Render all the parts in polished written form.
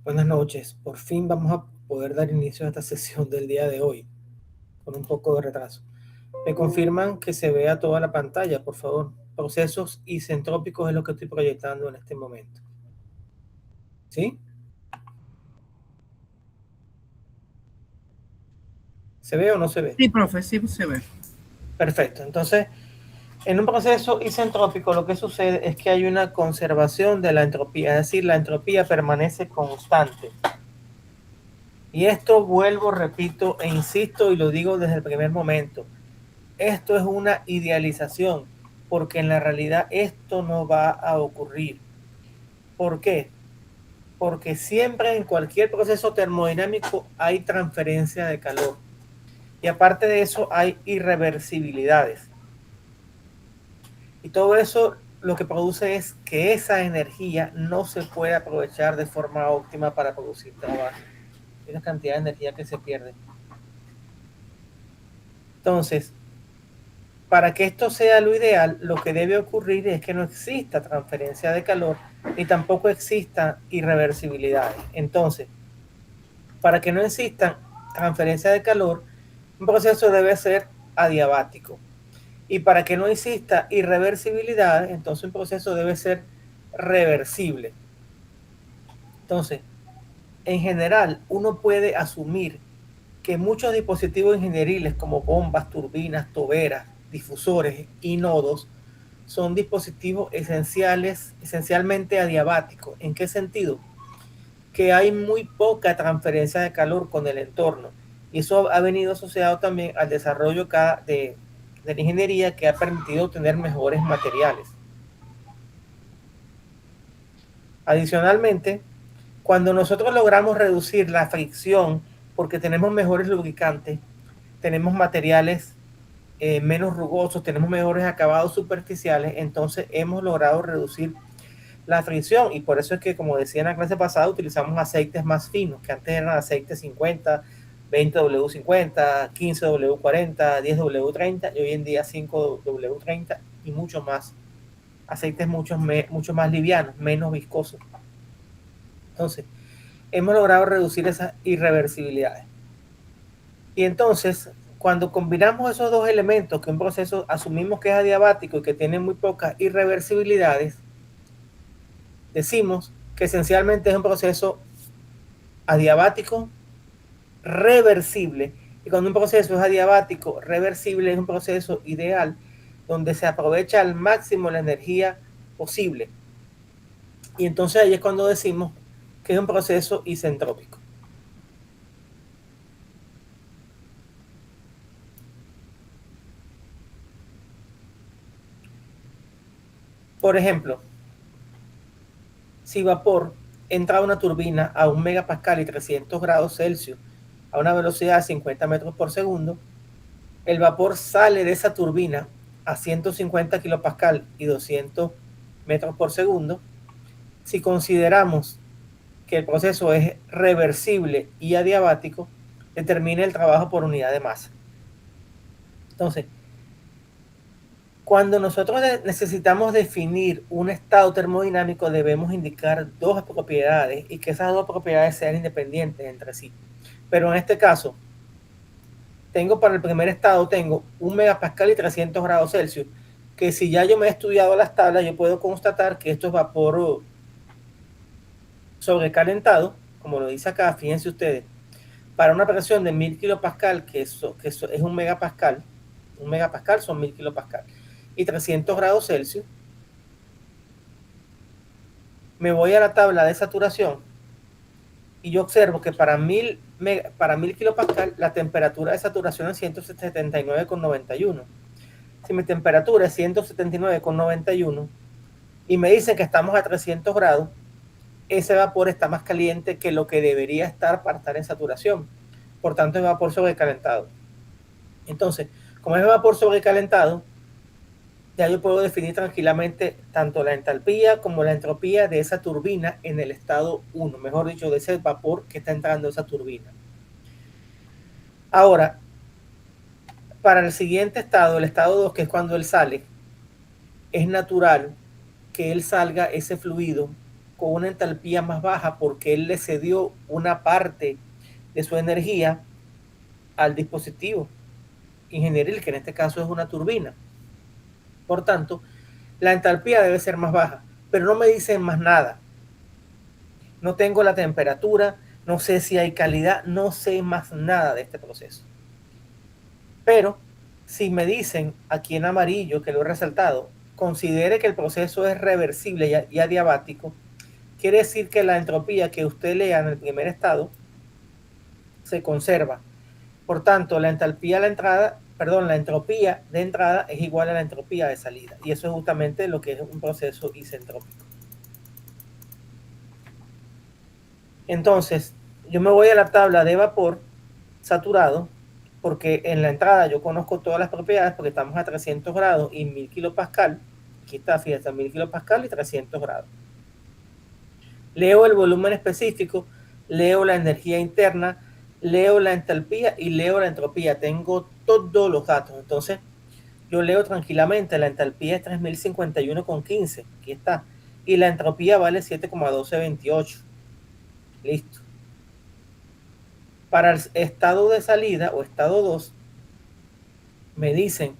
Buenas noches. Por fin vamos a poder dar inicio a esta sesión del día de hoy, con un poco de retraso. Me confirman que se vea toda la pantalla, por favor. Procesos isentrópicos es lo que estoy proyectando en este momento. ¿Sí? ¿Se ve o no se ve? Sí, profe, sí se ve. Perfecto. Entonces, en un proceso isentrópico lo que sucede es que hay una conservación de la entropía, es decir, la entropía permanece constante. Y esto vuelvo, repito e insisto y lo digo desde el primer momento. Esto es una idealización, porque en la realidad esto no va a ocurrir. ¿Por qué? Porque siempre en cualquier proceso termodinámico hay transferencia de calor. Y aparte de eso hay irreversibilidades. Y todo eso lo que produce es que esa energía no se puede aprovechar de forma óptima para producir trabajo. Hay una cantidad de energía que se pierde. Entonces, para que esto sea lo ideal, lo que debe ocurrir es que no exista transferencia de calor ni tampoco exista irreversibilidades. Entonces, para que no exista transferencia de calor, un proceso debe ser adiabático. Y para que no exista irreversibilidades, entonces un proceso debe ser reversible. Entonces, en general, uno puede asumir que muchos dispositivos ingenieriles como bombas, turbinas, toberas, difusores y nodos son dispositivos esencialmente adiabáticos. ¿En qué sentido? Que hay muy poca transferencia de calor con el entorno. Y eso ha venido asociado también al desarrollo de la ingeniería que ha permitido obtener mejores materiales. Adicionalmente, cuando nosotros logramos reducir la fricción porque tenemos mejores lubricantes, tenemos materiales menos rugosos, tenemos mejores acabados superficiales, entonces hemos logrado reducir la fricción. Y por eso es que, como decía en la clase pasada, utilizamos aceites más finos, que antes eran aceites 50, 20W50, 15W40, 10W30 y hoy en día 5W30 y mucho más. Aceites mucho más livianos, menos viscosos. Entonces, hemos logrado reducir esas irreversibilidades. Y entonces, cuando combinamos esos dos elementos, que un proceso asumimos que es adiabático y que tiene muy pocas irreversibilidades, decimos que esencialmente es un proceso adiabático reversible. Y cuando un proceso es adiabático reversible, es un proceso ideal donde se aprovecha al máximo la energía posible. Y entonces ahí es cuando decimos que es un proceso isentrópico. Por ejemplo, si vapor entra a una turbina a 1 megapascal y 300 grados Celsius a una velocidad de 50 metros por segundo, el vapor sale de esa turbina a 150 kilopascal y 200 metros por segundo. Si consideramos que el proceso es reversible y adiabático, determina el trabajo por unidad de masa. Entonces, cuando nosotros necesitamos definir un estado termodinámico, debemos indicar dos propiedades y que esas dos propiedades sean independientes entre sí. Pero en este caso, para el primer estado, tengo 1 megapascal y 300 grados Celsius, que si ya yo me he estudiado las tablas, yo puedo constatar que esto es vapor sobrecalentado, como lo dice acá, fíjense ustedes, para una presión de 1000 kilopascal, que es 1 megapascal son 1000 kilopascal, y 300 grados Celsius, me voy a la tabla de saturación y yo observo que para 1000 kilopascal la temperatura de saturación es 179,91. Si mi temperatura es 179,91 y me dicen que estamos a 300 grados, ese vapor está más caliente que lo que debería estar para estar en saturación. Por tanto, es vapor sobrecalentado. Entonces, como es vapor sobrecalentado, ya yo puedo definir tranquilamente tanto la entalpía como la entropía de esa turbina en el estado 1, mejor dicho, de ese vapor que está entrando a esa turbina. Ahora, para el siguiente estado, el estado 2, que es cuando él sale, es natural que él salga ese fluido con una entalpía más baja porque él le cedió una parte de su energía al dispositivo ingenieril, que en este caso es una turbina. Por tanto, la entalpía debe ser más baja, pero no me dicen más nada. No tengo la temperatura, no sé si hay calidad, no sé más nada de este proceso. Pero si me dicen aquí en amarillo, que lo he resaltado, considere que el proceso es reversible y adiabático, quiere decir que la entropía que usted lea en el primer estado se conserva. Por tanto, la entropía de entrada es igual a la entropía de salida. Y eso es justamente lo que es un proceso isentrópico. Entonces, yo me voy a la tabla de vapor saturado, porque en la entrada yo conozco todas las propiedades, porque estamos a 300 grados y 1000 kilopascal. Aquí está, fíjate, 1000 kilopascal y 300 grados. Leo el volumen específico, leo la energía interna, leo la entalpía y leo la entropía. Tengo todos los datos. Entonces, yo leo tranquilamente, la entalpía es 3051,15. Aquí está. Y la entropía vale 7,1228. Listo. Para el estado de salida o estado 2, me dicen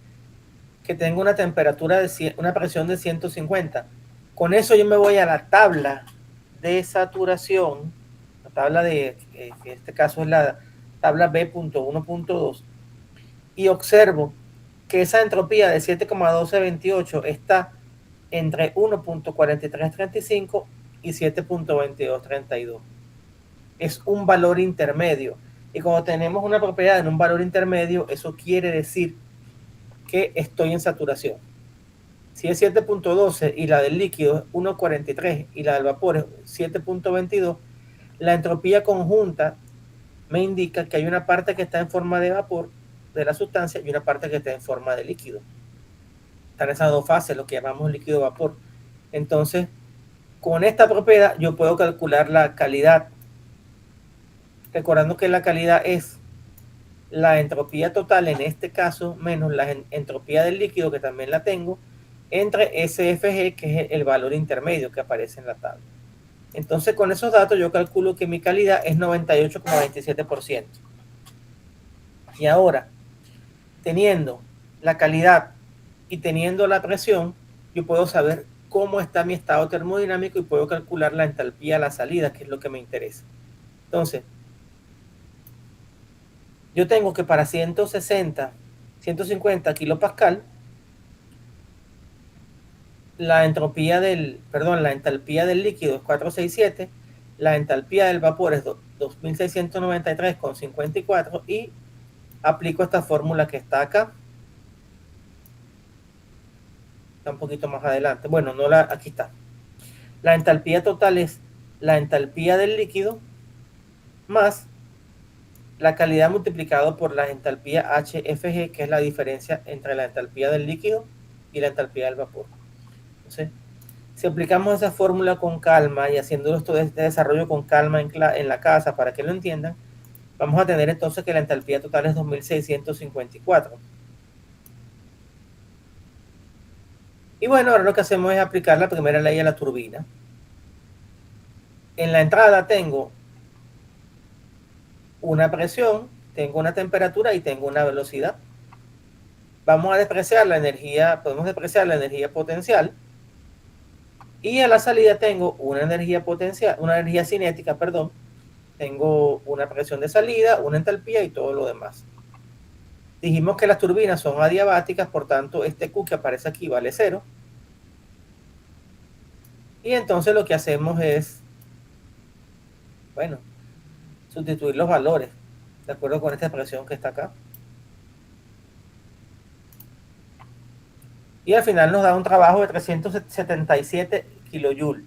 que tengo una temperatura una presión de 150. Con eso yo me voy a la tabla de saturación, la tabla que en este caso es la tabla B.1.2, y observo que esa entropía de 7,1228 está entre 1.4335 y 7.2232. Es un valor intermedio. Y cuando tenemos una propiedad en un valor intermedio, eso quiere decir que estoy en saturación. Si es 7.12 y la del líquido es 1.43 y la del vapor es 7.22, la entropía conjunta me indica que hay una parte que está en forma de vapor de la sustancia y una parte que está en forma de líquido. Están esas dos fases, lo que llamamos líquido-vapor. Entonces, con esta propiedad yo puedo calcular la calidad, recordando que la calidad es la entropía total, en este caso, menos la entropía del líquido, que también la tengo, entre SFG, que es el valor intermedio que aparece en la tabla. Entonces, con esos datos yo calculo que mi calidad es 98,27%. Y ahora, teniendo la calidad y teniendo la presión, yo puedo saber cómo está mi estado termodinámico y puedo calcular la entalpía a la salida, que es lo que me interesa. Entonces, yo tengo que para 160, 150 kilopascal, la entalpía del líquido es 467, la entalpía del vapor es 2693,54 y aplico esta fórmula que está acá. Está un poquito más adelante. Bueno, aquí está. La entalpía total es la entalpía del líquido más la calidad multiplicado por la entalpía HFG, que es la diferencia entre la entalpía del líquido y la entalpía del vapor. Entonces, si aplicamos esa fórmula con calma y haciendo esto de este desarrollo con calma en la casa para que lo entiendan, vamos a tener entonces que la entalpía total es 2654. Y bueno, ahora lo que hacemos es aplicar la primera ley a la turbina. En la entrada tengo una presión, tengo una temperatura y tengo una velocidad. Vamos a despreciar la energía, podemos despreciar la energía potencial. Y a la salida tengo una energía potencial, una energía cinética, perdón. Tengo una presión de salida, una entalpía y todo lo demás. Dijimos que las turbinas son adiabáticas, por tanto este Q que aparece aquí vale 0. Y entonces lo que hacemos es, bueno, sustituir los valores, de acuerdo con esta expresión que está acá. Y al final nos da un trabajo de 377 kilojoules.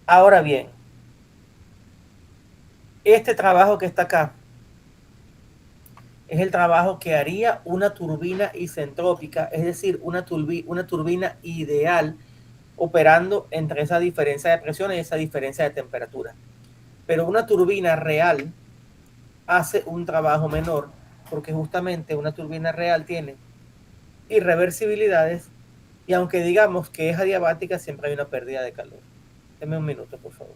Ahora bien, este trabajo que está acá es el trabajo que haría una turbina isentrópica, es decir, una turbina ideal operando entre esa diferencia de presión y esa diferencia de temperatura. Pero una turbina real hace un trabajo menor, porque justamente una turbina real tiene irreversibilidades y aunque digamos que es adiabática, siempre hay una pérdida de calor. Deme un minuto, por favor.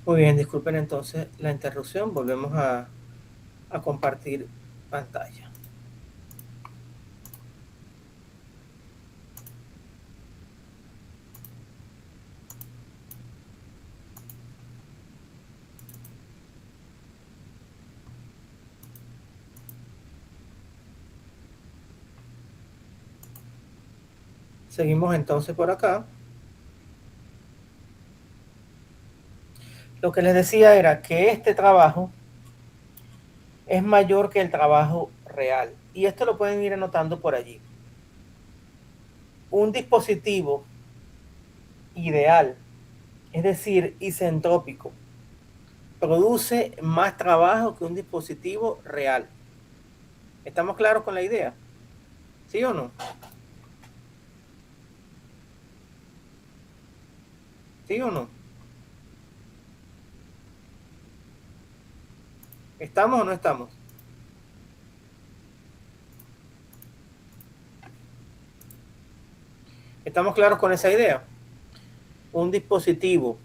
Muy bien, disculpen entonces la interrupción. Volvemos a compartir pantalla. Seguimos entonces por acá. Lo que les decía era que este trabajo es mayor que el trabajo real. Y esto lo pueden ir anotando por allí. Un dispositivo ideal, es decir, isentrópico, produce más trabajo que un dispositivo real. ¿Estamos claros con la idea? ¿Sí o no? ¿Sí o no? ¿Estamos o no estamos? ¿Estamos claros con esa idea? Un dispositivo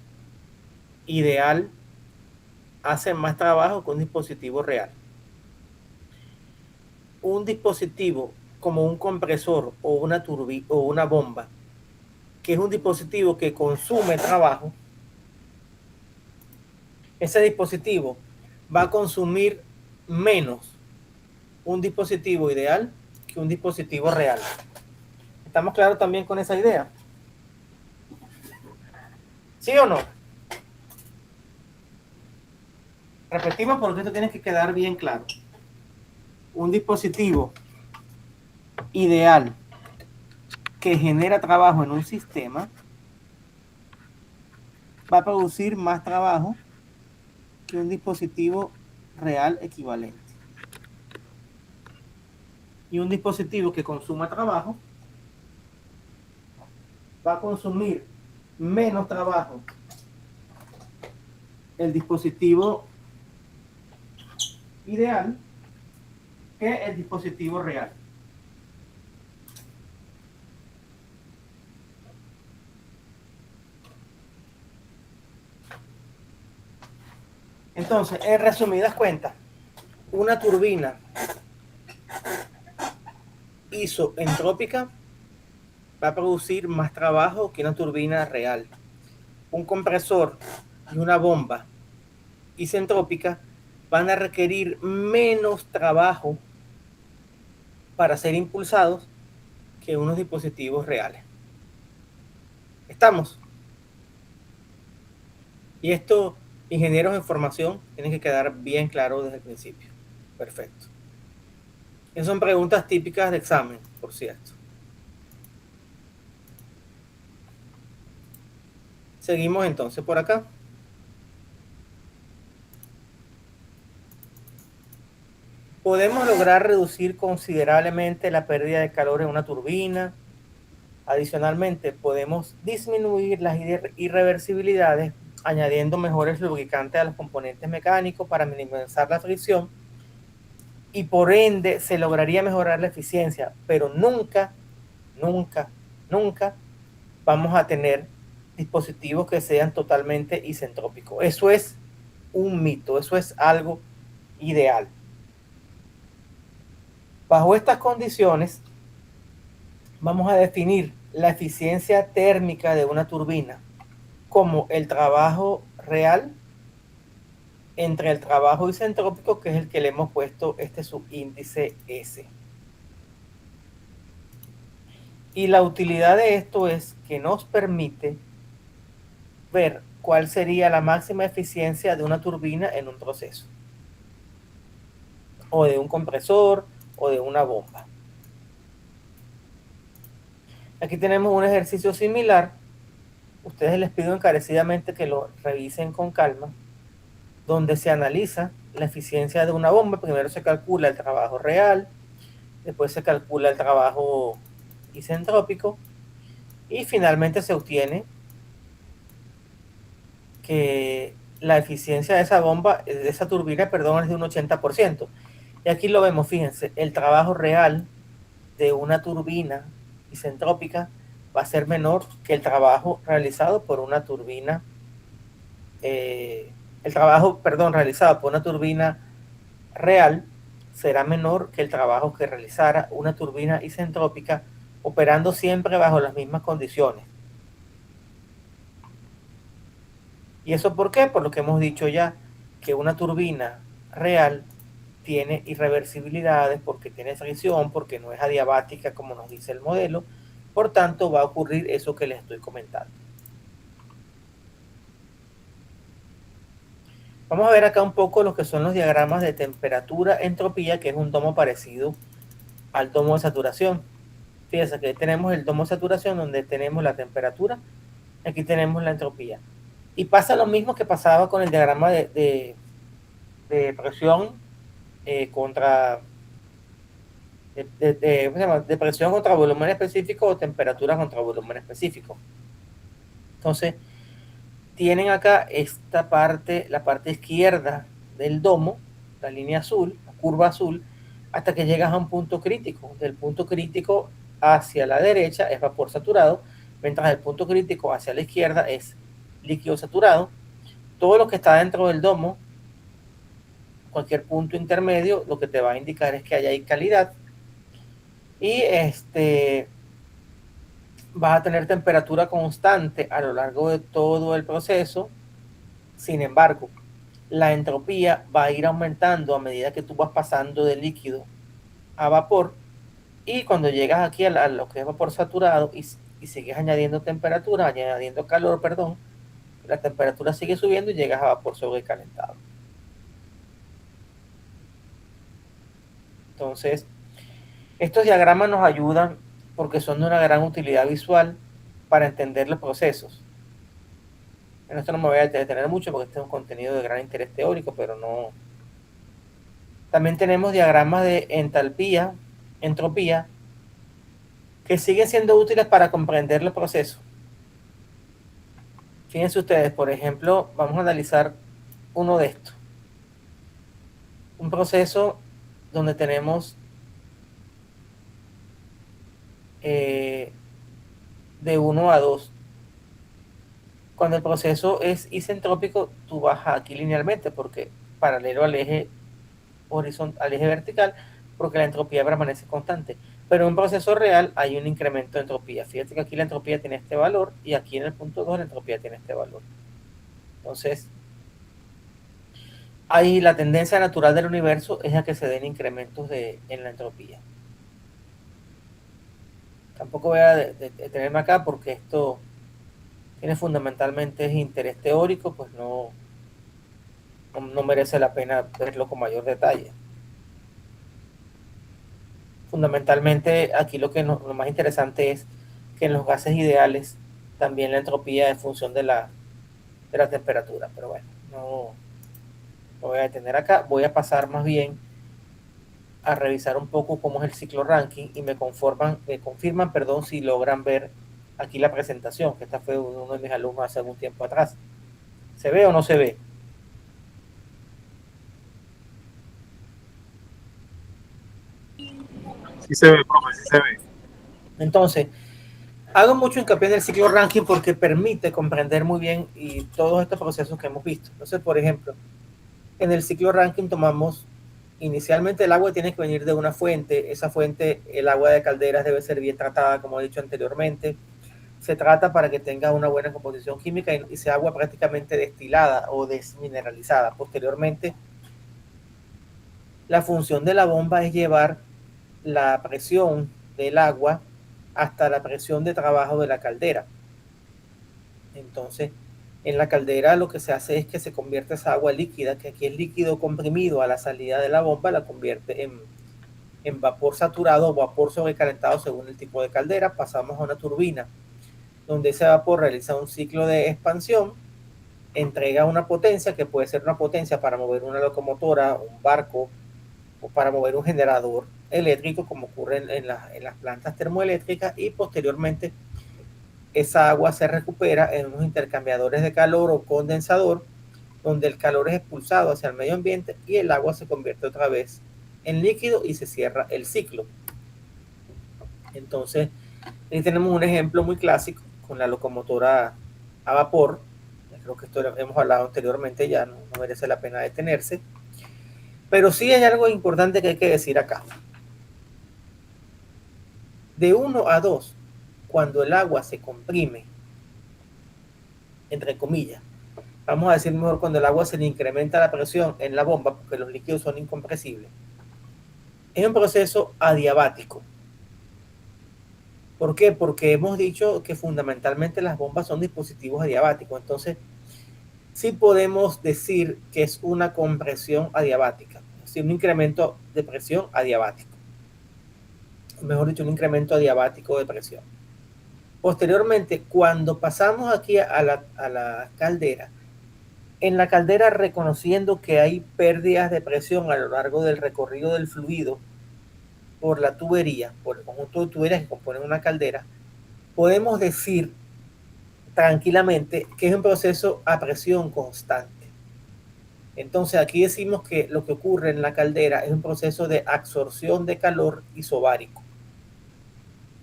ideal hace más trabajo que un dispositivo real. Un dispositivo como un compresor o una turbina o una bomba, que es un dispositivo que consume trabajo, ese dispositivo va a consumir menos un dispositivo ideal que un dispositivo real. ¿Estamos claros también con esa idea? ¿Sí o no? Repetimos porque esto tiene que quedar bien claro. Un dispositivo ideal que genera trabajo en un sistema va a producir más trabajo que un dispositivo real equivalente. Y un dispositivo que consuma trabajo va a consumir menos trabajo el dispositivo ideal que el dispositivo real. Entonces, en resumidas cuentas, una turbina isoentrópica va a producir más trabajo que una turbina real. Un compresor y una bomba isentrópica van a requerir menos trabajo para ser impulsados que unos dispositivos reales. ¿Estamos? Y esto Ingenieros en formación, tienen que quedar bien claro desde el principio. Perfecto. Esas son preguntas típicas de examen, por cierto. Seguimos entonces por acá. Podemos lograr reducir considerablemente la pérdida de calor en una turbina. Adicionalmente, podemos disminuir las irreversibilidades añadiendo mejores lubricantes a los componentes mecánicos para minimizar la fricción y por ende se lograría mejorar la eficiencia, pero nunca, nunca, nunca vamos a tener dispositivos que sean totalmente isentrópicos. Eso es un mito, eso es algo ideal. Bajo estas condiciones, vamos a definir la eficiencia térmica de una turbina como el trabajo real entre el trabajo isentrópico, que es el que le hemos puesto este subíndice S. Y la utilidad de esto es que nos permite ver cuál sería la máxima eficiencia de una turbina en un proceso, o de un compresor, o de una bomba. Aquí tenemos un ejercicio similar. Ustedes les pido encarecidamente que lo revisen con calma, donde se analiza la eficiencia de una bomba. Primero se calcula el trabajo real, después se calcula el trabajo isentrópico y finalmente se obtiene que la eficiencia de esa bomba, de esa turbina, perdón, es de un 80%. Y aquí lo vemos, fíjense, el trabajo real de una turbina isentrópica va a ser menor que el trabajo realizado por una turbina, el trabajo, perdón, realizado por una turbina real será menor que el trabajo que realizara una turbina isentrópica operando siempre bajo las mismas condiciones. ¿Y eso por qué? Por lo que hemos dicho ya, que una turbina real tiene irreversibilidades porque tiene fricción, porque no es adiabática como nos dice el modelo. Por tanto, va a ocurrir eso que les estoy comentando. Vamos a ver acá un poco lo que son los diagramas de temperatura, entropía, que es un domo parecido al domo de saturación. Fíjense que tenemos el domo de saturación donde tenemos la temperatura, aquí tenemos la entropía. Y pasa lo mismo que pasaba con el diagrama de presión contra de presión contra volumen específico o temperatura contra volumen específico. Entonces, tienen acá esta parte, la parte izquierda del domo, la línea azul, la curva azul, hasta que llegas a un punto crítico. Del punto crítico hacia la derecha es vapor saturado, mientras el punto crítico hacia la izquierda es líquido saturado. Todo lo que está dentro del domo, cualquier punto intermedio, lo que te va a indicar es que hay calidad. Y vas a tener temperatura constante a lo largo de todo el proceso. Sin embargo, la entropía va a ir aumentando a medida que tú vas pasando de líquido a vapor, y cuando llegas aquí a lo que es vapor saturado y sigues añadiendo temperatura, añadiendo calor, perdón, la temperatura sigue subiendo y llegas a vapor sobrecalentado. Entonces, estos diagramas nos ayudan porque son de una gran utilidad visual para entender los procesos. En esto no me voy a detener mucho porque este es un contenido de gran interés teórico, pero no. También tenemos diagramas de entalpía, entropía, que siguen siendo útiles para comprender los procesos. Fíjense ustedes, por ejemplo, vamos a analizar uno de estos. Un proceso donde tenemos de 1 a 2. Cuando el proceso es isentrópico, tú bajas aquí linealmente porque paralelo al eje horizontal, al eje vertical, porque la entropía permanece constante. Pero en un proceso real hay un incremento de entropía. Fíjate que aquí la entropía tiene este valor y aquí en el punto 2 la entropía tiene este valor. Entonces, ahí la tendencia natural del universo es a que se den incrementos en la entropía. Tampoco voy a detenerme acá porque esto tiene fundamentalmente interés teórico, pues no, no merece la pena verlo con mayor detalle. Fundamentalmente, aquí lo más interesante es que en los gases ideales también la entropía es función de la temperatura. Pero bueno, no lo voy a detener acá. Voy a pasar más bien a revisar un poco cómo es el ciclo Rankine y me confirman, perdón, si logran ver aquí la presentación, que esta fue uno de mis alumnos hace algún tiempo atrás. ¿Se ve o no se ve? Sí se ve, profe, sí se ve. Entonces, hago mucho hincapié en el ciclo Rankine porque permite comprender muy bien y todos estos procesos que hemos visto. Entonces, por ejemplo, en el ciclo Rankine tomamos, inicialmente el agua tiene que venir de una fuente, esa fuente, el agua de calderas debe ser bien tratada, como he dicho anteriormente, se trata para que tenga una buena composición química y sea agua prácticamente destilada o desmineralizada. Posteriormente, la función de la bomba es llevar la presión del agua hasta la presión de trabajo de la caldera. Entonces, en la caldera lo que se hace es que se convierte esa agua líquida, que aquí es líquido comprimido a la salida de la bomba, la convierte en vapor saturado o vapor sobrecalentado según el tipo de caldera. Pasamos a una turbina, donde ese vapor realiza un ciclo de expansión, entrega una potencia, que puede ser una potencia para mover una locomotora, un barco, o para mover un generador eléctrico, como ocurre en las plantas termoeléctricas, y posteriormente esa agua se recupera en unos intercambiadores de calor o condensador, donde el calor es expulsado hacia el medio ambiente y el agua se convierte otra vez en líquido y se cierra el ciclo. Entonces, ahí tenemos un ejemplo muy clásico con la locomotora a vapor. Creo que esto hemos hablado anteriormente, ya no merece la pena detenerse. Pero sí hay algo importante que hay que decir acá. De 1 a 2, cuando el agua se comprime, entre comillas, vamos a decir mejor cuando el agua se le incrementa la presión en la bomba, porque los líquidos son incompresibles, es un proceso adiabático. ¿Por qué? Porque hemos dicho que fundamentalmente las bombas son dispositivos adiabáticos. Entonces, sí podemos decir que es una compresión adiabática, es decir, un incremento de presión adiabático. Mejor dicho, un incremento adiabático de presión. Posteriormente, cuando pasamos aquí a la caldera, en la caldera, reconociendo que hay pérdidas de presión a lo largo del recorrido del fluido por la tubería, por el conjunto de tuberías que componen una caldera, podemos decir tranquilamente que es un proceso a presión constante. Entonces aquí decimos que lo que ocurre en la caldera es un proceso de absorción de calor isobárico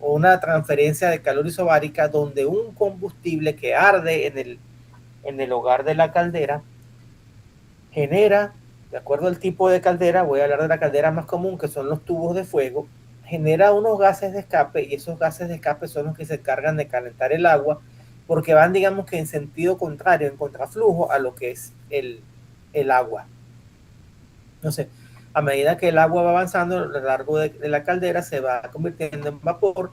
o una transferencia de calor isobárica, donde un combustible que arde en el hogar de la caldera genera, de acuerdo al tipo de caldera, voy a hablar de la caldera más común, que son los tubos de fuego, genera unos gases de escape, y esos gases de escape son los que se encargan de calentar el agua, porque van, digamos que en sentido contrario, en contraflujo a lo que es el agua. Entonces, a medida que el agua va avanzando a lo largo de la caldera, se va convirtiendo en vapor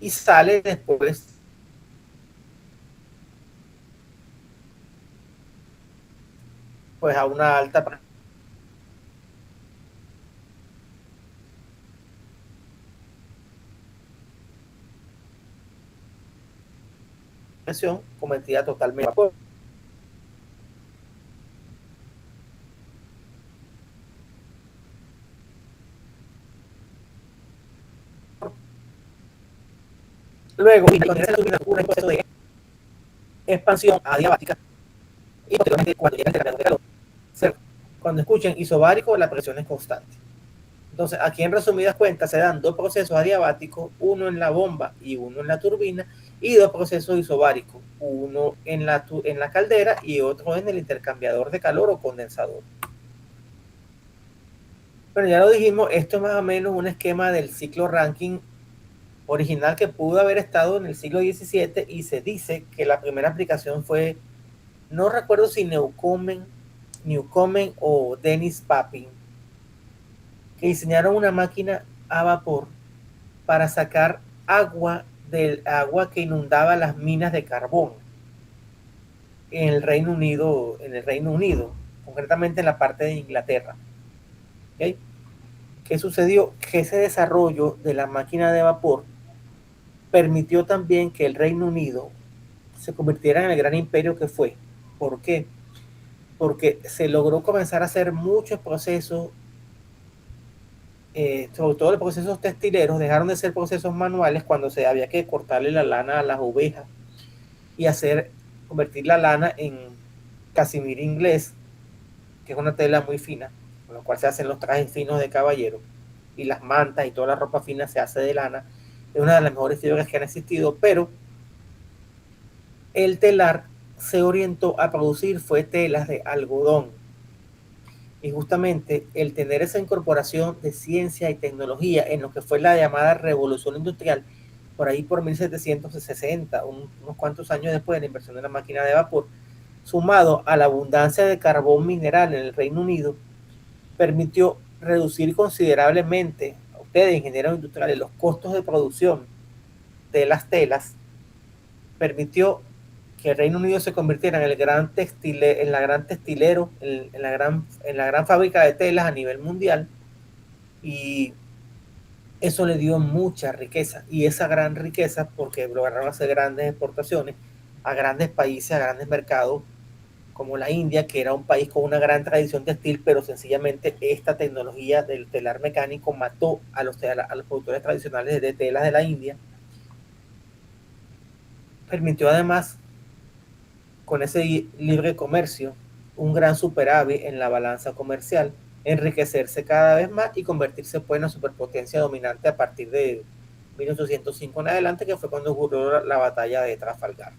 y sale después pues a una alta presión, convertida totalmente en vapor. Luego, cuando esa turbina ocurre un proceso de expansión adiabática, y posteriormente cuando llega el intercambio de calor, cuando escuchen isobárico, la presión es constante. Entonces, aquí en resumidas cuentas se dan dos procesos adiabáticos, uno en la bomba y uno en la turbina, y dos procesos isobáricos, uno en la caldera y otro en el intercambiador de calor o condensador. Pero ya lo dijimos, esto es más o menos un esquema del ciclo Rankine original, que pudo haber estado en el siglo XVII, y se dice que la primera aplicación fue, no recuerdo si Newcomen o Dennis Papin, que diseñaron una máquina a vapor para sacar agua del agua que inundaba las minas de carbón en el Reino Unido. concretamente en la parte de Inglaterra. ¿Okay? ¿Qué sucedió? Que ese desarrollo de la máquina de vapor permitió también que el Reino Unido se convirtiera en el gran imperio que fue. ¿Por qué? Porque se logró comenzar a hacer muchos procesos, sobre todo los procesos textileros, dejaron de ser procesos manuales cuando se había que cortarle la lana a las ovejas y convertir la lana en casimir inglés, que es una tela muy fina, con la cual se hacen los trajes finos de caballero, y las mantas y toda la ropa fina se hace de lana. Es una de las mejores fibras que han existido, pero el telar se orientó a producir fue telas de algodón. Y justamente el tener esa incorporación de ciencia y tecnología en lo que fue la llamada revolución industrial, por ahí por 1760, unos cuantos años después de la inversión de la máquina de vapor, sumado a la abundancia de carbón mineral en el Reino Unido, permitió reducir considerablemente, a ustedes ingenieros industriales, los costos de producción de las telas, permitió que el Reino Unido se convirtiera en la gran textilero, en la gran fábrica de telas a nivel mundial, y eso le dio mucha riqueza, y esa gran riqueza, porque lograron hacer grandes exportaciones a grandes países, a grandes mercados, como la India, que era un país con una gran tradición textil, pero sencillamente esta tecnología del telar mecánico mató a los productores tradicionales de telas de la India. Permitió además, con ese libre comercio, un gran superávit en la balanza comercial, enriquecerse cada vez más y convertirse pues, en una superpotencia dominante a partir de 1805 en adelante, que fue cuando ocurrió la batalla de Trafalgar.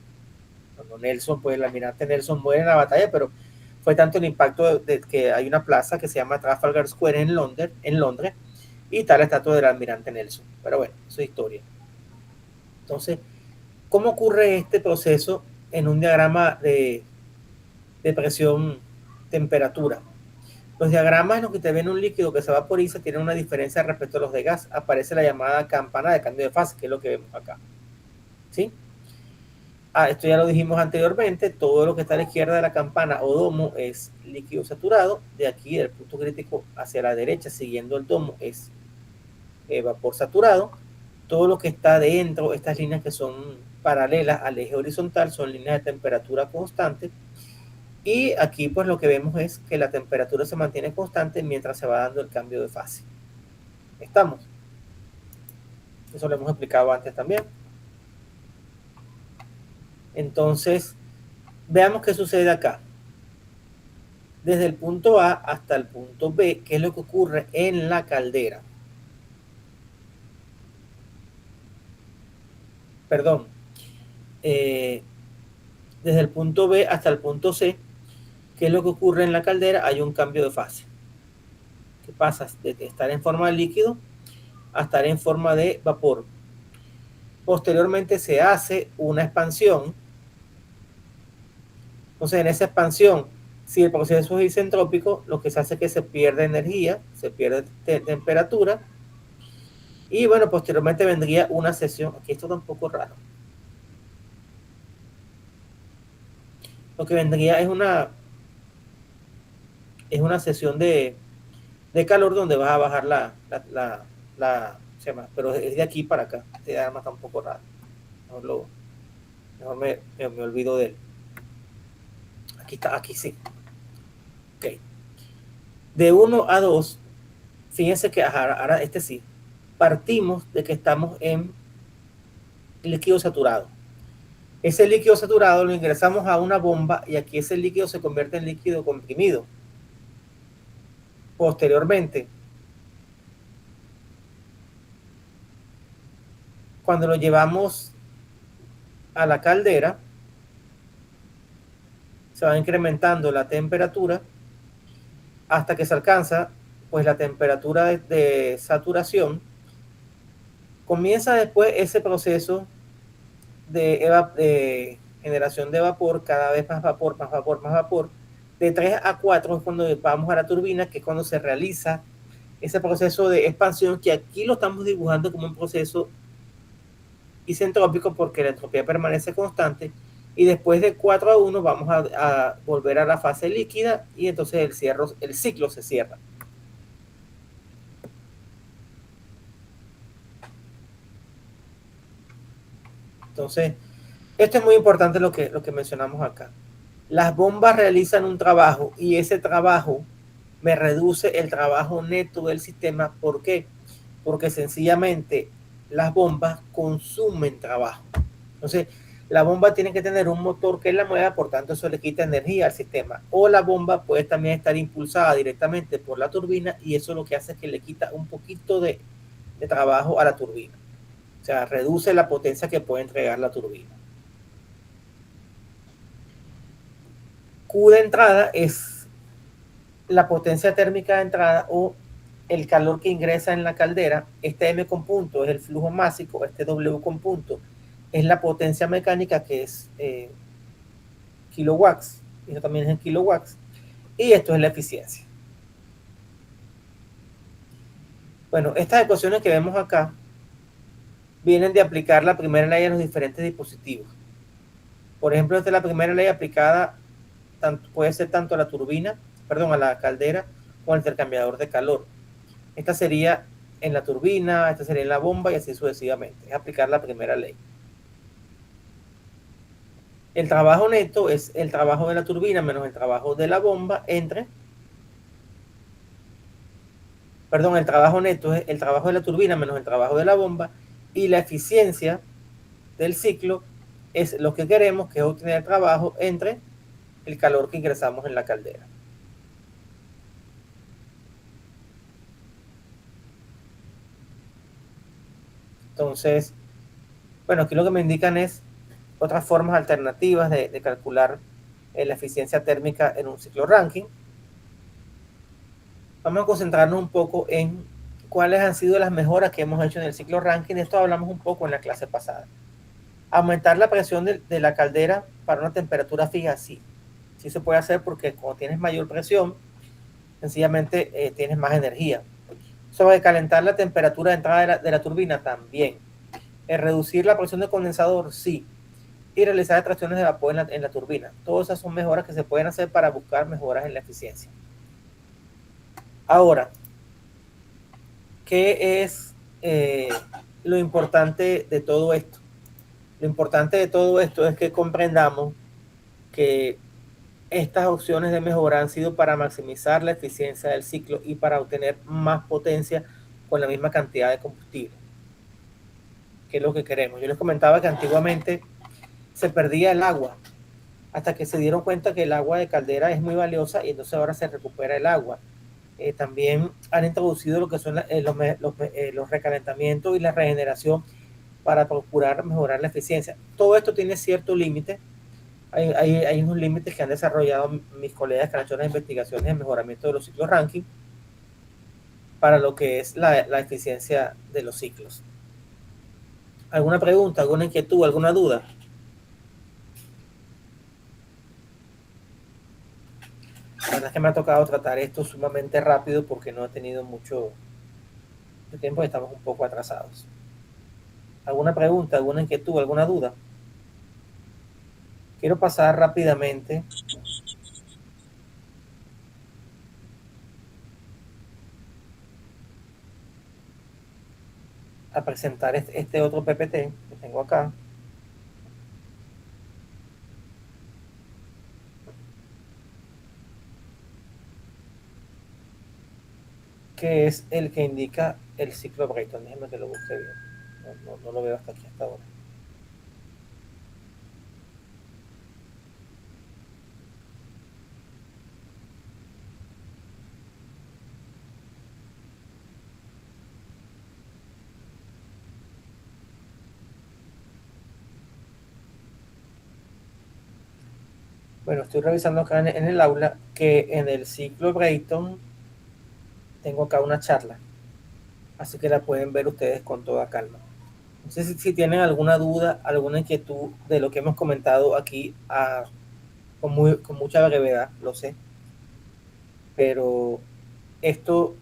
Cuando Nelson, pues el almirante Nelson muere en la batalla, pero fue tanto el impacto de que hay una plaza que se llama Trafalgar Square en Londres, y está la estatua del almirante Nelson. Pero bueno, eso es historia. Entonces, ¿cómo ocurre este proceso en un diagrama de presión-temperatura? Los diagramas en los que te ven un líquido que se vaporiza tienen una diferencia respecto a los de gas. Aparece la llamada campana de cambio de fase, que es lo que vemos acá. ¿Sí? Esto ya lo dijimos anteriormente, todo lo que está a la izquierda de la campana o domo es líquido saturado, de aquí del punto crítico hacia la derecha siguiendo el domo es vapor saturado, todo lo que está dentro, estas líneas que son paralelas al eje horizontal son líneas de temperatura constante, y aquí pues lo que vemos es que la temperatura se mantiene constante mientras se va dando el cambio de fase. ¿Estamos? Eso lo hemos explicado antes también. Entonces, veamos qué sucede acá. Desde el punto A hasta el punto B, ¿qué es lo que ocurre en la caldera? Perdón. Desde el punto B hasta el punto C, ¿qué es lo que ocurre en la caldera? Hay un cambio de fase. ¿Qué pasa? De estar en forma de líquido a estar en forma de vapor. Posteriormente se hace una expansión. Entonces, en esa expansión, si el proceso es isentrópico, lo que se hace es que se pierde energía, se pierde temperatura, y bueno, posteriormente vendría una sesión. Aquí esto está un poco raro. Lo que vendría es una sesión de calor donde vas a bajar pero es de aquí para acá. Este arma está un poco raro. Mejor me olvido de él. Aquí está, aquí sí. Ok. De 1 a 2, fíjense que ahora este sí. Partimos de que estamos en líquido saturado. Ese líquido saturado lo ingresamos a una bomba y aquí ese líquido se convierte en líquido comprimido. Posteriormente, cuando lo llevamos a la caldera, se va incrementando la temperatura hasta que se alcanza pues la temperatura de saturación. Comienza después ese proceso de generación de vapor, cada vez más vapor, más vapor, más vapor. De 3 a 4 es cuando vamos a la turbina, que es cuando se realiza ese proceso de expansión, que aquí lo estamos dibujando como un proceso isentrópico porque la entropía permanece constante, y después de 4-1 vamos a volver a la fase líquida y entonces el ciclo se cierra. Entonces, esto es muy importante lo que mencionamos acá. Las bombas realizan un trabajo y ese trabajo me reduce el trabajo neto del sistema. ¿Por qué? Porque sencillamente las bombas consumen trabajo. Entonces, la bomba tiene que tener un motor que la mueva, por tanto eso le quita energía al sistema. O la bomba puede también estar impulsada directamente por la turbina y eso lo que hace es que le quita un poquito de trabajo a la turbina. O sea, reduce la potencia que puede entregar la turbina. Q de entrada es la potencia térmica de entrada o el calor que ingresa en la caldera. Este M con punto es el flujo másico, este W con punto es la potencia mecánica, que es kilowatts, eso también es en kilowatts, y esto es la eficiencia. Bueno, estas ecuaciones que vemos acá vienen de aplicar la primera ley a los diferentes dispositivos. Por ejemplo, esta es la primera ley aplicada, puede ser tanto a la turbina, perdón, a la caldera o al intercambiador de calor. Esta sería en la turbina, esta sería en la bomba y así sucesivamente. Es aplicar la primera ley. El trabajo neto es el trabajo de la turbina menos el trabajo de la bomba entre... Perdón, el trabajo neto es el trabajo de la turbina menos el trabajo de la bomba y la eficiencia del ciclo es lo que queremos, que es obtener el trabajo entre el calor que ingresamos en la caldera. Entonces, bueno, aquí lo que me indican es otras formas alternativas de calcular la eficiencia térmica en un ciclo Rankine. Vamos a concentrarnos un poco en cuáles han sido las mejoras que hemos hecho en el ciclo Rankine. De esto hablamos un poco en la clase pasada. Aumentar la presión de la caldera para una temperatura fija, sí. Sí se puede hacer porque cuando tienes mayor presión, sencillamente tienes más energía. Sobrecalentar la temperatura de entrada de la turbina, también. Reducir la presión del condensador, sí. Y realizar extracciones de vapor en la turbina. Todas esas son mejoras que se pueden hacer para buscar mejoras en la eficiencia. Ahora, ¿qué es lo importante de todo esto? Lo importante de todo esto es que comprendamos que estas opciones de mejora han sido para maximizar la eficiencia del ciclo y para obtener más potencia con la misma cantidad de combustible, que es lo que queremos. Yo les comentaba que antiguamente se perdía el agua hasta que se dieron cuenta que el agua de caldera es muy valiosa y entonces ahora se recupera el agua. También han introducido lo que son los recalentamientos y la regeneración para procurar mejorar la eficiencia. Todo esto tiene cierto límite. Hay unos límites que han desarrollado mis colegas que han hecho las investigaciones de mejoramiento de los ciclos Rankine para lo que es la eficiencia de los ciclos. ¿Alguna pregunta, alguna inquietud, alguna duda? La verdad es que me ha tocado tratar esto sumamente rápido porque no he tenido mucho tiempo y estamos un poco atrasados. ¿Alguna pregunta, alguna inquietud, alguna duda? Quiero pasar rápidamente a presentar este otro PPT que tengo acá. Que es el que indica el ciclo Brayton. Déjenme que lo busque bien. No lo veo hasta aquí, hasta ahora. Bueno, estoy revisando acá en el aula que en el ciclo Brayton tengo acá una charla. Así que la pueden ver ustedes con toda calma. No sé si tienen alguna duda, alguna inquietud de lo que hemos comentado aquí con mucha brevedad, lo sé. Pero esto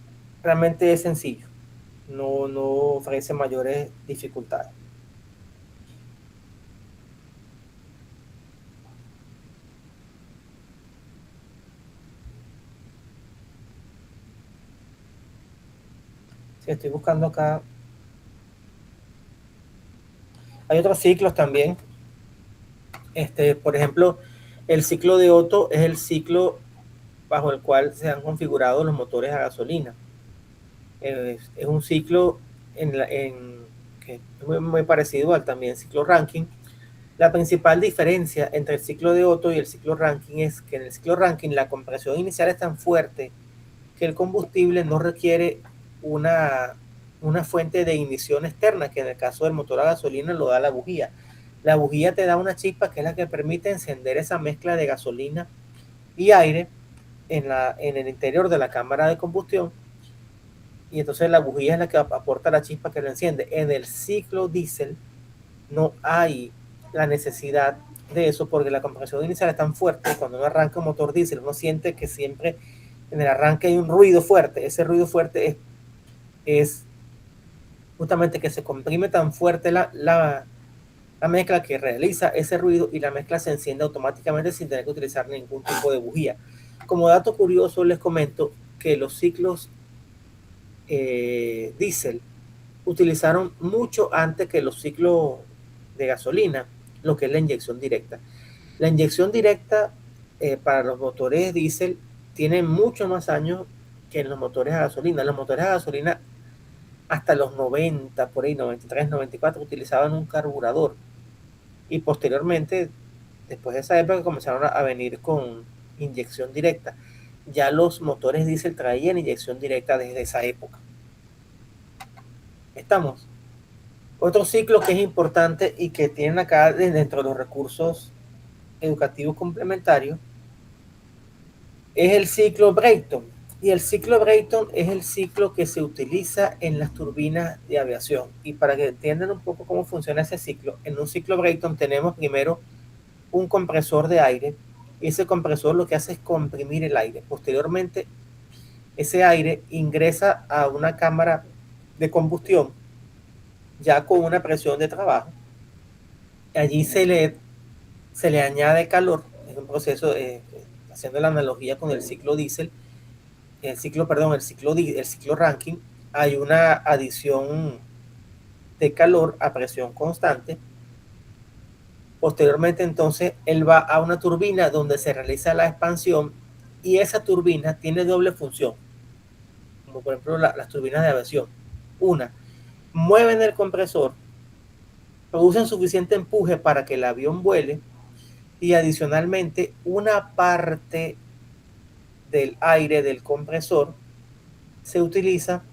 realmente es sencillo. No ofrece mayores dificultades. Si estoy buscando acá. Hay otros ciclos también. Por ejemplo, el ciclo de Otto es el ciclo bajo el cual se han configurado los motores a gasolina. Es un ciclo que es muy parecido al también ciclo Rankine. La principal diferencia entre el ciclo de Otto y el ciclo Rankine es que en el ciclo Rankine la compresión inicial es tan fuerte que el combustible no requiere una fuente de ignición externa, que en el caso del motor a gasolina lo da la bujía. La bujía te da una chispa que es la que permite encender esa mezcla de gasolina y aire en el interior de la cámara de combustión, y entonces la bujía es la que aporta la chispa que lo enciende. En el ciclo diésel no hay la necesidad de eso porque la compresión inicial es tan fuerte. Cuando uno arranca un motor diésel, uno siente que siempre en el arranque hay un ruido fuerte. Ese ruido fuerte es justamente que se comprime tan fuerte la mezcla que realiza ese ruido, y la mezcla se enciende automáticamente sin tener que utilizar ningún tipo de bujía. Como dato curioso les comento que los ciclos diésel utilizaron mucho antes que los ciclos de gasolina lo que es la inyección directa. La inyección directa para los motores diésel tiene mucho más años que en los motores a gasolina. Los motores a gasolina hasta los 90, por ahí 93, 94 utilizaban un carburador, y posteriormente, después de esa época, comenzaron a venir con inyección directa. Ya los motores diésel traían inyección directa desde esa época. Estamos. Otro ciclo que es importante y que tienen acá dentro de los recursos educativos complementarios es el ciclo Brayton. Y el ciclo Brayton es el ciclo que se utiliza en las turbinas de aviación. Y para que entiendan un poco cómo funciona ese ciclo, en un ciclo Brayton tenemos primero un compresor de aire, y ese compresor lo que hace es comprimir el aire. Posteriormente, ese aire ingresa a una cámara de combustión ya con una presión de trabajo. Allí se le añade calor. Es un proceso, haciendo la analogía con el ciclo diésel, el ciclo Rankine, hay una adición de calor a presión constante. Posteriormente, entonces, él va a una turbina donde se realiza la expansión, y esa turbina tiene doble función, como por ejemplo las turbinas de aviación. Una, mueven el compresor, producen suficiente empuje para que el avión vuele, y adicionalmente una parte del aire del compresor se utiliza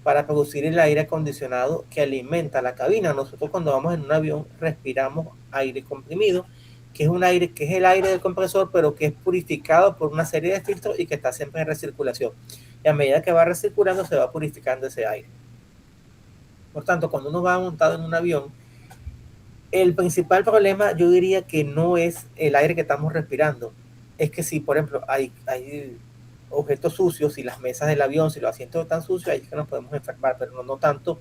para producir el aire acondicionado que alimenta la cabina. Nosotros cuando vamos en un avión respiramos aire comprimido, que es un aire que es el aire del compresor, pero que es purificado por una serie de filtros y que está siempre en recirculación. Y a medida que va recirculando se va purificando ese aire. Por tanto, cuando uno va montado en un avión, el principal problema yo diría que no es el aire que estamos respirando. Es que si, por ejemplo, hay objetos sucios, y las mesas del avión, si los asientos están sucios, ahí es que nos podemos enfermar, pero no tanto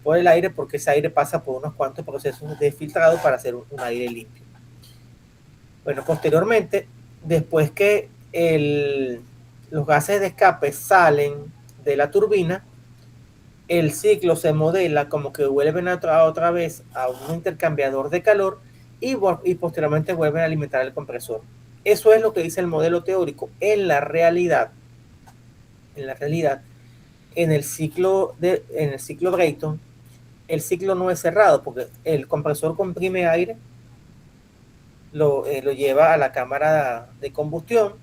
por el aire, porque ese aire pasa por unos cuantos procesos de filtrado para hacer un aire limpio. Bueno, posteriormente, después que los gases de escape salen de la turbina, el ciclo se modela como que vuelven otra vez a un intercambiador de calor, y posteriormente vuelven a alimentar el compresor. Eso es lo que dice el modelo teórico. En la realidad, en el ciclo Brayton, el ciclo no es cerrado, porque el compresor comprime aire, lo lleva a la cámara de combustión,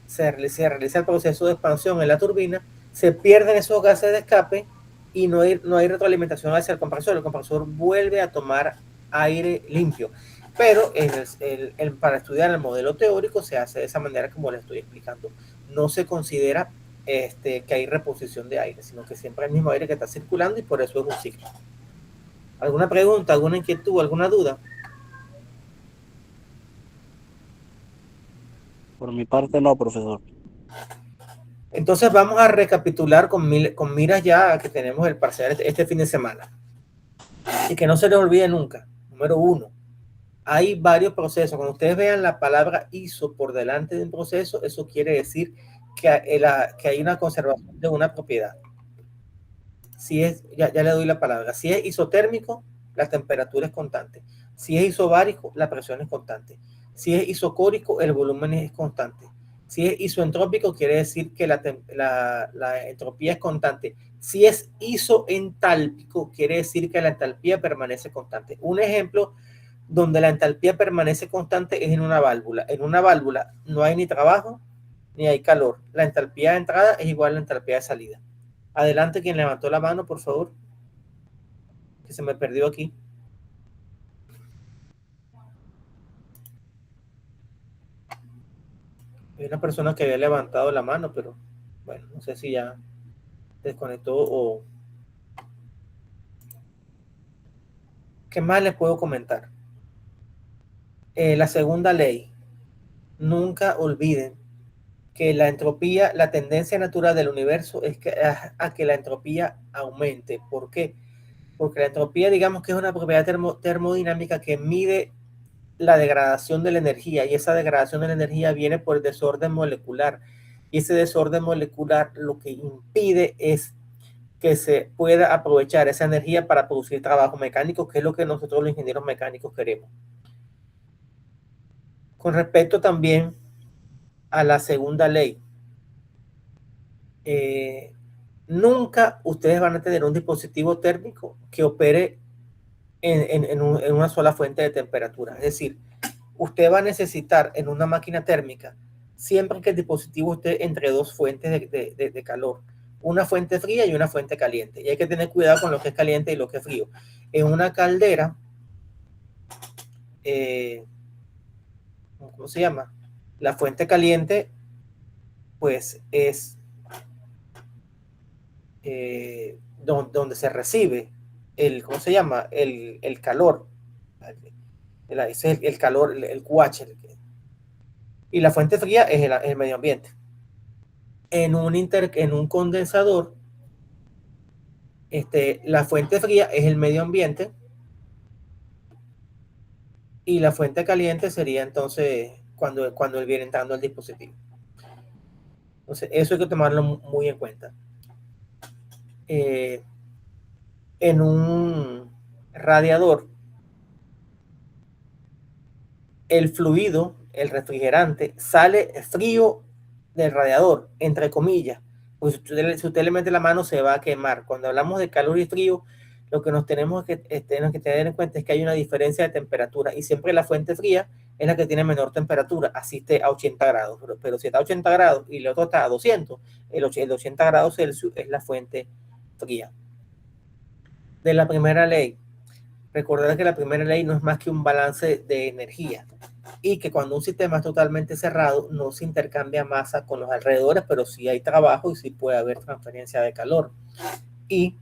se realiza el proceso de expansión en la turbina, se pierden esos gases de escape, y no hay retroalimentación hacia el compresor vuelve a tomar aire limpio. Pero para estudiar el modelo teórico se hace de esa manera como les estoy explicando. No se considera que hay reposición de aire, sino que siempre hay el mismo aire que está circulando, y por eso es un ciclo. ¿Alguna pregunta, alguna inquietud, alguna duda? Por mi parte no, profesor. Entonces vamos a recapitular con miras ya a que tenemos el parcial este fin de semana. Y que no se les olvide nunca. Número 1, hay varios procesos. Cuando ustedes vean la palabra ISO por delante de un proceso, eso quiere decir que hay una conservación de una propiedad. ya le doy la palabra. Si es isotérmico, la temperatura es constante. Si es isobárico, la presión es constante. Si es isocórico, el volumen es constante. Si es isoentrópico, quiere decir que la entropía es constante. Si es isoentálpico, quiere decir que la entalpía permanece constante. Un ejemplo donde la entalpía permanece constante es en una válvula. En una válvula no hay ni trabajo ni hay calor. La entalpía de entrada es igual a la entalpía de salida. Adelante, quien levantó la mano, por favor, que se me perdió aquí. Hay una persona que había levantado la mano, pero bueno, no sé si ya desconectó o... ¿Qué más les puedo comentar? La segunda ley. Nunca olviden que la entropía, la tendencia natural del universo es a que la entropía aumente. ¿Por qué? Porque la entropía, digamos que es una propiedad termodinámica que mide la degradación de la energía, y esa degradación de la energía viene por el desorden molecular, y ese desorden molecular lo que impide es que se pueda aprovechar esa energía para producir trabajo mecánico, que es lo que nosotros los ingenieros mecánicos queremos. Con respecto también a la segunda ley, nunca ustedes van a tener un dispositivo térmico que opere en una sola fuente de temperatura. Es decir, usted va a necesitar en una máquina térmica, siempre que el dispositivo esté entre dos fuentes de calor, una fuente fría y una fuente caliente. Y hay que tener cuidado con lo que es caliente y lo que es frío. En una caldera, ¿cómo se llama? La fuente caliente, pues es donde se recibe ¿cómo se llama? El calor. Ese es el calor, el QH. Y la fuente fría es el medio ambiente. En un condensador, la fuente fría es el medio ambiente y la fuente caliente sería entonces cuando él viene entrando al dispositivo. Entonces, eso hay que tomarlo muy en cuenta. En un radiador, el fluido, el refrigerante, sale frío del radiador, entre comillas. Pues si usted le mete la mano se va a quemar. Cuando hablamos de calor y frío, lo que tenemos que tener en cuenta es que hay una diferencia de temperatura y siempre la fuente fría es la que tiene menor temperatura, así esté a 80 grados. Pero si está a 80 grados y el otro está a 200, el 80 grados Celsius es la fuente fría. De la primera ley, recordar que la primera ley no es más que un balance de energía y que cuando un sistema es totalmente cerrado no se intercambia masa con los alrededores, pero sí hay trabajo y sí puede haber transferencia de calor. Y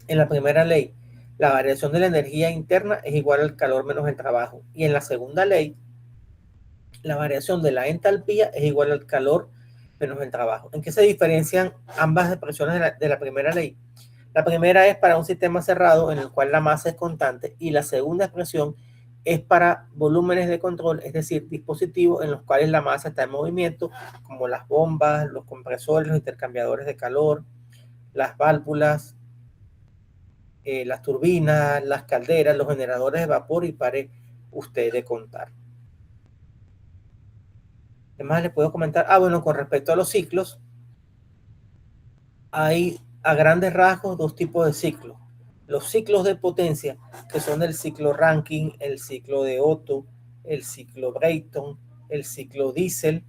en la primera ley, la variación de la energía interna es igual al calor menos el trabajo. Y en la segunda ley, la variación de la entalpía es igual al calor menos el trabajo. ¿En qué se diferencian ambas expresiones de la primera ley? La primera es para un sistema cerrado en el cual la masa es constante y la segunda expresión es para volúmenes de control, es decir, dispositivos en los cuales la masa está en movimiento, como las bombas, los compresores, los intercambiadores de calor, las válvulas, las turbinas, las calderas, los generadores de vapor, y pare usted de contar. ¿Qué más les puedo comentar? Bueno, con respecto a los ciclos, hay a grandes rasgos dos tipos de ciclos. Los ciclos de potencia, que son el ciclo Rankine, el ciclo de Otto, el ciclo Brayton, el ciclo Diesel.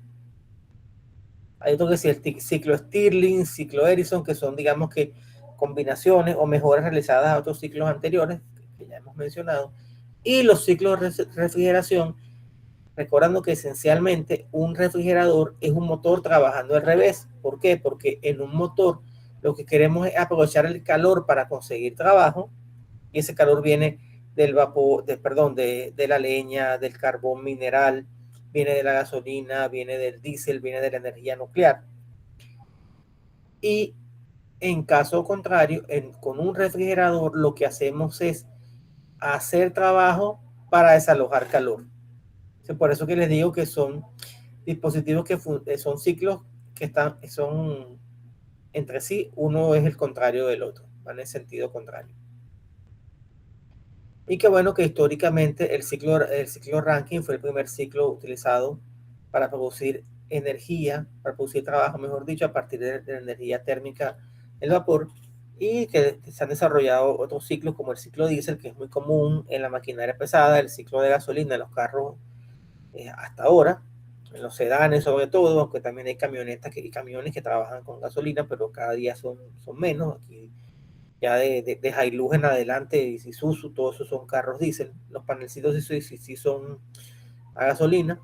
Hay otro que es el ciclo Stirling, ciclo Edison, que son, digamos que, combinaciones o mejoras realizadas a otros ciclos anteriores, que ya hemos mencionado. Y los ciclos de refrigeración, recordando que esencialmente un refrigerador es un motor trabajando al revés. ¿Por qué? Porque en un motor lo que queremos es aprovechar el calor para conseguir trabajo, y ese calor viene del vapor, de la leña, del carbón mineral, viene de la gasolina, viene del diésel, viene de la energía nuclear. Y en caso contrario, con un refrigerador lo que hacemos es hacer trabajo para desalojar calor. Por eso que les digo que son dispositivos que son ciclos que son entre sí, uno es el contrario del otro, van en sentido contrario. Y qué bueno que históricamente el ciclo Rankine fue el primer ciclo utilizado para producir energía, para producir trabajo, mejor dicho, a partir de la energía térmica del vapor, y que se han desarrollado otros ciclos como el ciclo diésel, que es muy común en la maquinaria pesada, el ciclo de gasolina en los carros hasta ahora, en los sedanes sobre todo, aunque también hay camionetas y camiones que trabajan con gasolina, pero cada día son menos. Aquí ya de Hilux en adelante, y Isuzu, todos esos son carros diésel. Los panelcitos sí son a gasolina.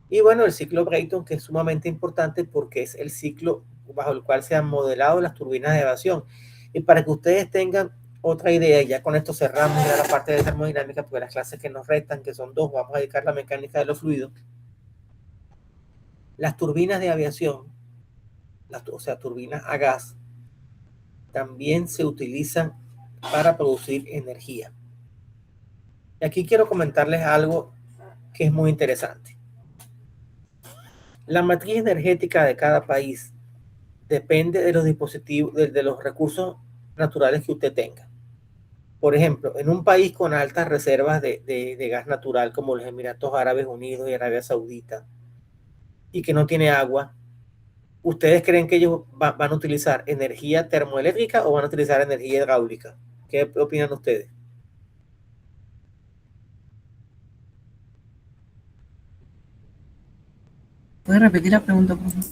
Y bueno, el ciclo Brayton, que es sumamente importante porque es el ciclo bajo el cual se han modelado las turbinas de evasión. Y para que ustedes tengan otra idea, y ya con esto cerramos ya la parte de termodinámica, porque las clases que nos restan, que son dos, vamos a dedicar a la mecánica de los fluidos. Las turbinas de aviación, o sea, turbinas a gas, también se utilizan para producir energía. Y aquí quiero comentarles algo que es muy interesante. La matriz energética de cada país depende de los dispositivos, de los recursos naturales que usted tenga. Por ejemplo, en un país con altas reservas de gas natural como los Emiratos Árabes Unidos y Arabia Saudita, y que no tiene agua, ¿ustedes creen que ellos van a utilizar energía termoeléctrica o van a utilizar energía hidráulica? ¿Qué opinan ustedes? ¿Puedes repetir la pregunta, por favor?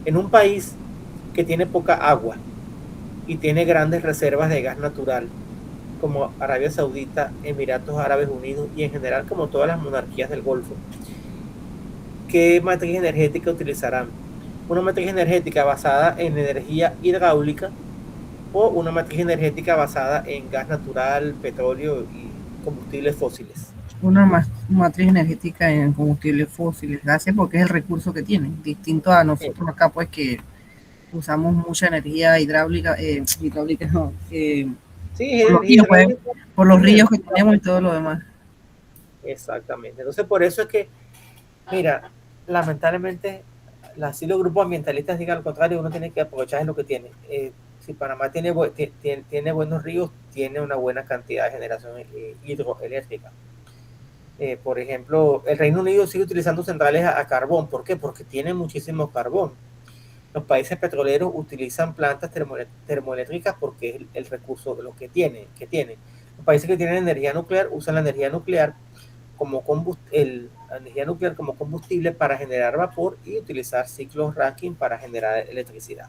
En un país que tiene poca agua y tiene grandes reservas de gas natural, como Arabia Saudita, Emiratos Árabes Unidos y en general como todas las monarquías del Golfo, ¿qué matriz energética utilizarán? ¿Una matriz energética basada en energía hidráulica o una matriz energética basada en gas natural, petróleo y combustibles fósiles? Una matriz energética en combustibles fósiles, gases, porque es el recurso que tienen, distinto a nosotros acá, pues que usamos mucha energía hidráulica, no, Sí, por los energía ríos, pues, hidráulica. por los Sí, ríos que tenemos y todo lo demás. exactamente. Entonces, por eso es que, mira, lamentablemente, así los grupos ambientalistas digan lo contrario, uno tiene que aprovechar lo que tiene. Si Panamá tiene buenos ríos, tiene una buena cantidad de generación hidroeléctrica. Por ejemplo, el Reino Unido sigue utilizando centrales a carbón. ¿Por qué? Porque tiene muchísimo carbón. Los países petroleros utilizan plantas termoeléctricas porque es el recurso de lo que tiene. Los países que tienen energía nuclear usan la energía nuclear como combustible para generar vapor y utilizar ciclos Rankine para generar electricidad.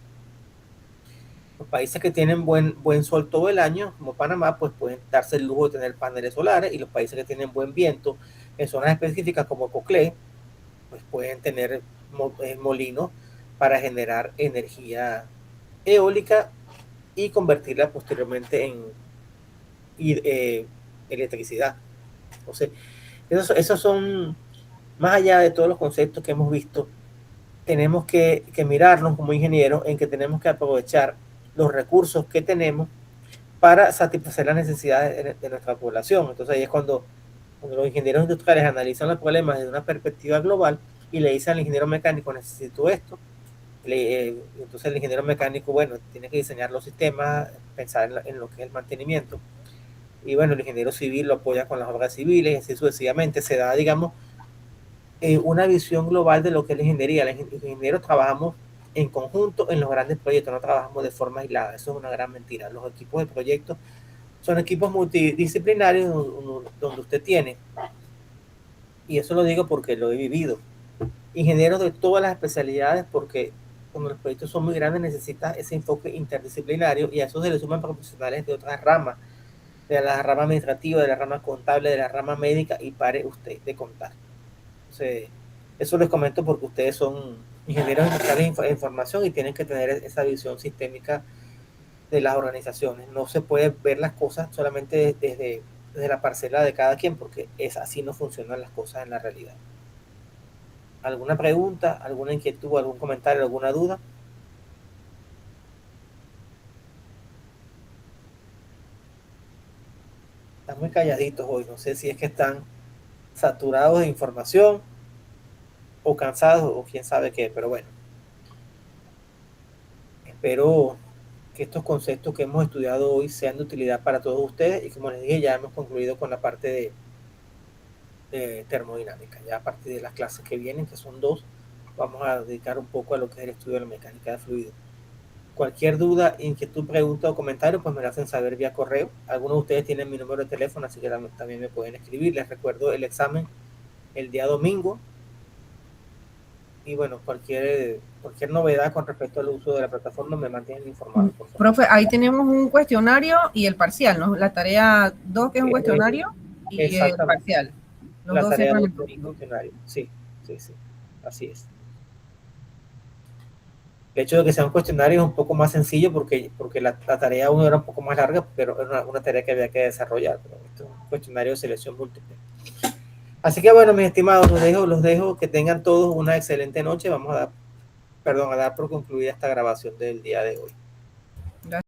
Los países que tienen buen sol todo el año, como Panamá, pues pueden darse el lujo de tener paneles solares, y los países que tienen buen viento en zonas específicas como Coclé, pues pueden tener molinos para generar energía eólica y convertirla posteriormente en electricidad. Entonces, esos son, más allá de todos los conceptos que hemos visto, tenemos que mirarnos como ingenieros en que tenemos que aprovechar los recursos que tenemos para satisfacer las necesidades de nuestra población. Entonces ahí es cuando los ingenieros industriales analizan los problemas desde una perspectiva global y le dicen al ingeniero mecánico: necesito esto. Entonces el ingeniero mecánico, bueno, tiene que diseñar los sistemas, pensar en lo que es el mantenimiento, y bueno, el ingeniero civil lo apoya con las obras civiles, y así sucesivamente se da, digamos, una visión global de lo que es la ingeniería. Los ingenieros trabajamos en conjunto en los grandes proyectos, no trabajamos de forma aislada. Eso es una gran mentira. Los equipos de proyectos son equipos multidisciplinarios donde usted tiene, y eso lo digo porque lo he vivido, ingenieros de todas las especialidades, porque cuando los proyectos son muy grandes necesita ese enfoque interdisciplinario, y a eso se le suman profesionales de otras ramas, de la rama administrativa, de la rama contable, de la rama médica, y pare usted de contar. Entonces, eso les comento porque ustedes son ingenieros industriales de información y tienen que tener esa visión sistémica de las organizaciones. No se puede ver las cosas solamente desde la parcela de cada quien, porque así no funcionan las cosas en la realidad. ¿Alguna pregunta, alguna inquietud, algún comentario, alguna duda? Están muy calladitos hoy. No sé si es que están saturados de información o cansados o quién sabe qué, pero bueno. Espero que estos conceptos que hemos estudiado hoy sean de utilidad para todos ustedes y como les dije, ya hemos concluido con la parte de termodinámica. Ya a partir de las clases que vienen, que son 2, vamos a dedicar un poco a lo que es el estudio de la mecánica de fluidos. Cualquier duda, inquietud, pregunta o comentario, pues me lo hacen saber vía correo. Algunos de ustedes tienen mi número de teléfono, así que también me pueden escribir. Les recuerdo el examen el día domingo. Y bueno, cualquier novedad con respecto al uso de la plataforma me mantienen informado. Por favor. Profe, ahí tenemos un cuestionario y el parcial, ¿no? La tarea 2, que es un cuestionario, y el parcial. Los la dos tarea cierran del el domingo. cuestionario. Sí, así es. El hecho de que sea un cuestionario es un poco más sencillo porque la tarea 1 era un poco más larga, pero era una tarea que había que desarrollar. Pero esto es un cuestionario de selección múltiple. Así que bueno, mis estimados, los dejo que tengan todos una excelente noche. Vamos a dar por concluida esta grabación del día de hoy.